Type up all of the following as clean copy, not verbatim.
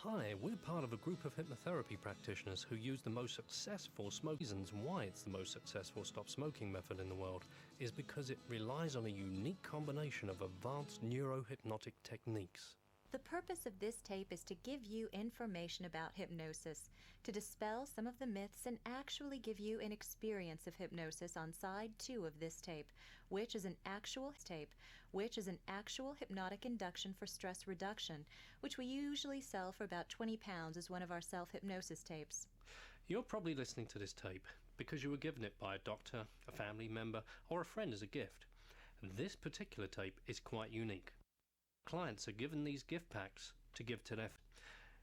Hi, we're part of a group of hypnotherapy practitioners who use the most successful smoke. Reasons why it's the most successful stop smoking method in the world is because it relies on a unique combination of advanced neurohypnotic techniques. The purpose of this tape is to give you information about hypnosis, to dispel some of the myths and actually give you an experience of hypnosis on side 2 of this tape, which is an actual hypnotic induction for stress reduction, which we usually sell for about £20 as one of our self-hypnosis tapes. You're probably listening to this tape because you were given it by a doctor, a family member, or a friend as a gift. This particular tape is quite unique. Clients are given these gift packs to give to their.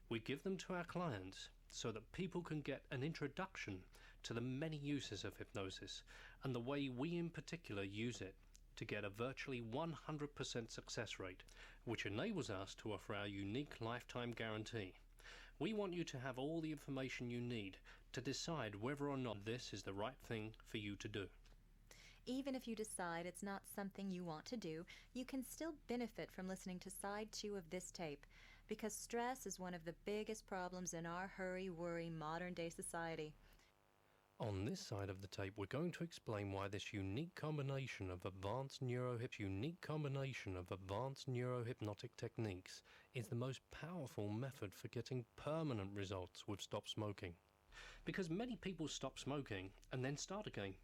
We give them to our clients so that people can get an introduction to the many uses of hypnosis and the way we in particular use it to get a virtually 100% success rate, which enables us to offer our unique lifetime guarantee. We want you to have all the information you need to decide whether or not this is the right thing for you to do. Even if you decide it's not something you want to do, you can still benefit from listening to side 2 of this tape, because stress is one of the biggest problems in our hurry-worry modern-day society. On this side of the tape, we're going to explain why this unique combination of advanced neurohypnotic techniques is the most powerful method for getting permanent results with stop smoking. Because many people stop smoking and then start again.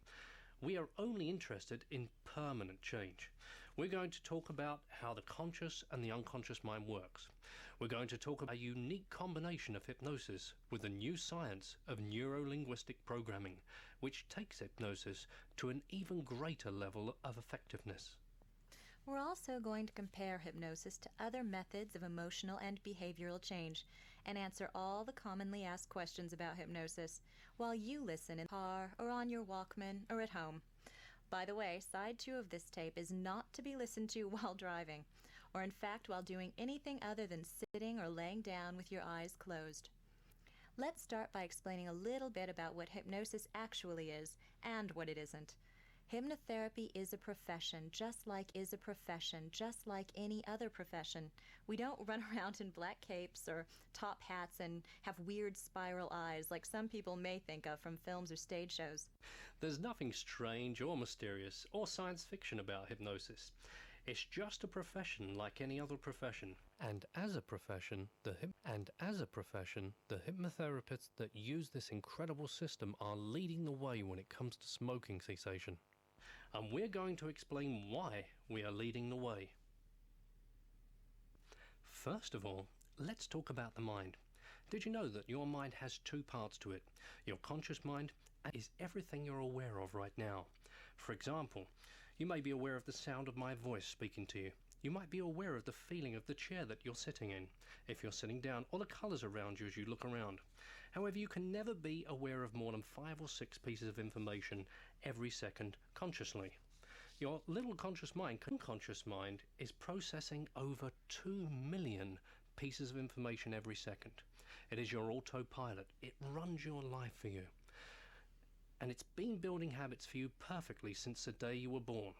We are only interested in permanent change. We're going to talk about how the conscious and the unconscious mind works. We're going to talk about a unique combination of hypnosis with the new science of neuro-linguistic programming, which takes hypnosis to an even greater level of effectiveness. We're also going to compare hypnosis to other methods of emotional and behavioral change and answer all the commonly asked questions about hypnosis while you listen in the car or on your Walkman or at home. By the way, side 2 of this tape is not to be listened to while driving, or in fact while doing anything other than sitting or laying down with your eyes closed. Let's start by explaining a little bit about what hypnosis actually is and what it isn't. Hypnotherapy is a profession, just like any other profession. We don't run around in black capes or top hats and have weird spiral eyes like some people may think of from films or stage shows. There's nothing strange or mysterious or science fiction about hypnosis. It's just a profession like any other profession. And as a profession, the hypnotherapists that use this incredible system are leading the way when it comes to smoking cessation. And we're going to explain why we are leading the way. First of all, let's talk about the mind. Did you know that your mind has 2 parts to it? Your conscious mind is everything you're aware of right now. For example, you may be aware of the sound of my voice speaking to you. You might be aware of the feeling of the chair that you're sitting in, if you're sitting down, or the colours around you as you look around. However, you can never be aware of more than 5 or 6 pieces of information every second consciously. Your little unconscious mind is processing over 2 million pieces of information every second. It is your autopilot. It runs your life for you. And it's been building habits for you perfectly since the day you were born.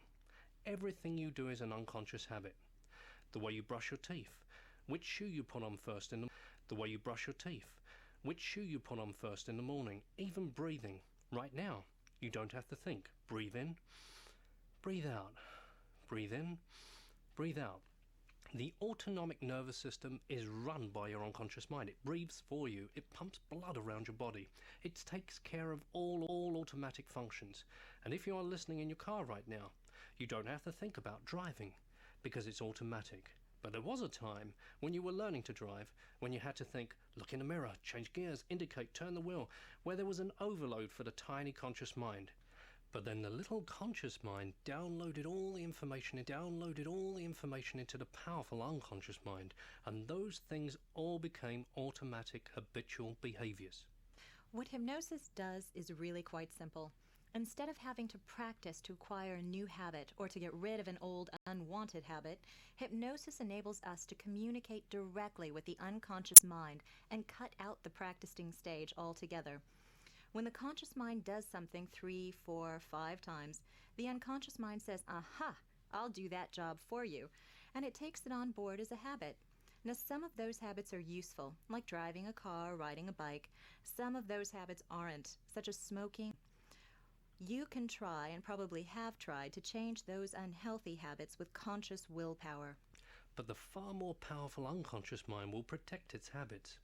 Everything you do is an unconscious habit. The way you brush your teeth, which shoe you put on first in the way you brush your teeth, which shoe you put on first in the morning, even breathing. Right now, you don't have to think. Breathe in, breathe out, breathe in, breathe out. The autonomic nervous system is run by your unconscious mind. It breathes for you. It pumps blood around your body. It takes care of all automatic functions. And if you are listening in your car right now, you don't have to think about driving because it's automatic. But there was a time when you were learning to drive, when you had to think, look in the mirror, change gears, indicate, turn the wheel, where there was an overload for the tiny conscious mind. But then the little conscious mind downloaded all the information into the powerful unconscious mind, and those things all became automatic habitual behaviors. What hypnosis does is really quite simple. Instead of having to practice to acquire a new habit or to get rid of an old unwanted habit, hypnosis enables us to communicate directly with the unconscious mind and cut out the practicing stage altogether. When the conscious mind does something 3, 4, 5 times, the unconscious mind says, "Aha, I'll do that job for you," and it takes it on board as a habit. Now, some of those habits are useful, like driving a car or riding a bike. Some of those habits aren't, such as smoking. You can try, and probably have tried, to change those unhealthy habits with conscious willpower. But the far more powerful unconscious mind will protect its habits.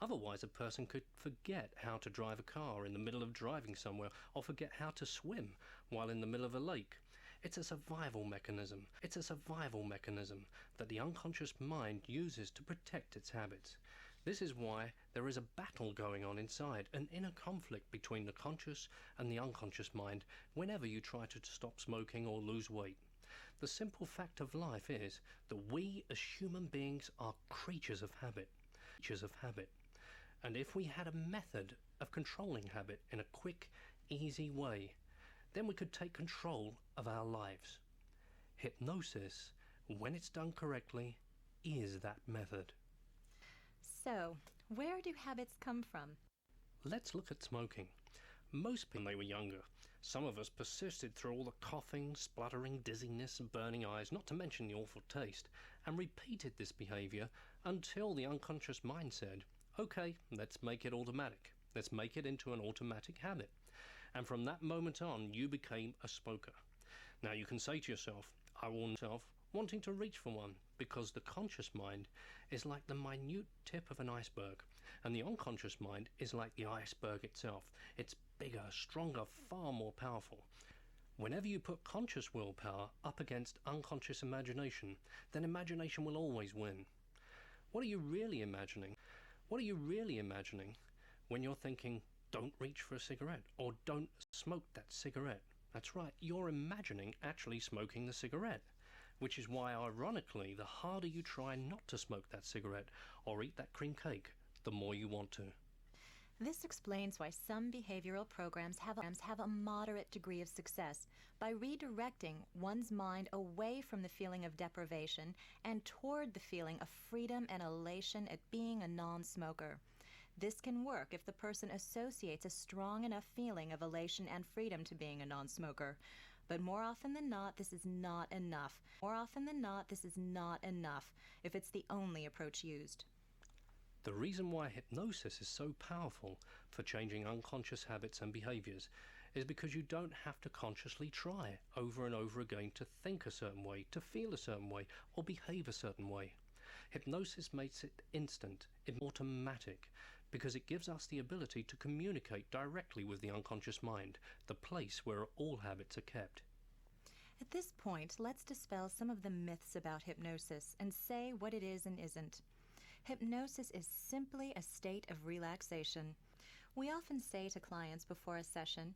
Otherwise, a person could forget how to drive a car in the middle of driving somewhere, or forget how to swim while in the middle of a lake. It's a survival mechanism. It's a survival mechanism that the unconscious mind uses to protect its habits. This is why there is a battle going on inside, an inner conflict between the conscious and the unconscious mind whenever you try to stop smoking or lose weight. The simple fact of life is that we as human beings are creatures of habit. And if we had a method of controlling habit in a quick, easy way, then we could take control of our lives. Hypnosis, when it's done correctly, is that method. So, where do habits come from? Let's look at smoking. Most people, when they were younger, some of us persisted through all the coughing, spluttering, dizziness, and burning eyes, not to mention the awful taste, and repeated this behavior until the unconscious mind said, okay, let's make it automatic. Let's make it into an automatic habit. And from that moment on, you became a smoker. Now you can say to yourself, I warn myself, wanting to reach for one, because the conscious mind is like the minute tip of an iceberg, and the unconscious mind is like the iceberg itself. It's bigger, stronger, far more powerful. Whenever you put conscious willpower up against unconscious imagination, then imagination will always win. What are you really imagining? What are you really imagining when you're thinking, don't reach for a cigarette, or don't smoke that cigarette? That's right, you're imagining actually smoking the cigarette. Which is why, ironically, the harder you try not to smoke that cigarette or eat that cream cake, the more you want to. This explains why some behavioral programs have a moderate degree of success by redirecting one's mind away from the feeling of deprivation and toward the feeling of freedom and elation at being a non-smoker. This can work if the person associates a strong enough feeling of elation and freedom to being a non-smoker. But more often than not, this is not enough. If it's the only approach used. The reason why hypnosis is so powerful for changing unconscious habits and behaviors is because you don't have to consciously try over and over again to think a certain way, to feel a certain way, or behave a certain way. Hypnosis makes it instant, it's automatic, because it gives us the ability to communicate directly with the unconscious mind, the place where all habits are kept. At this point, let's dispel some of the myths about hypnosis and say what it is and isn't. Hypnosis is simply a state of relaxation. We often say to clients before a session,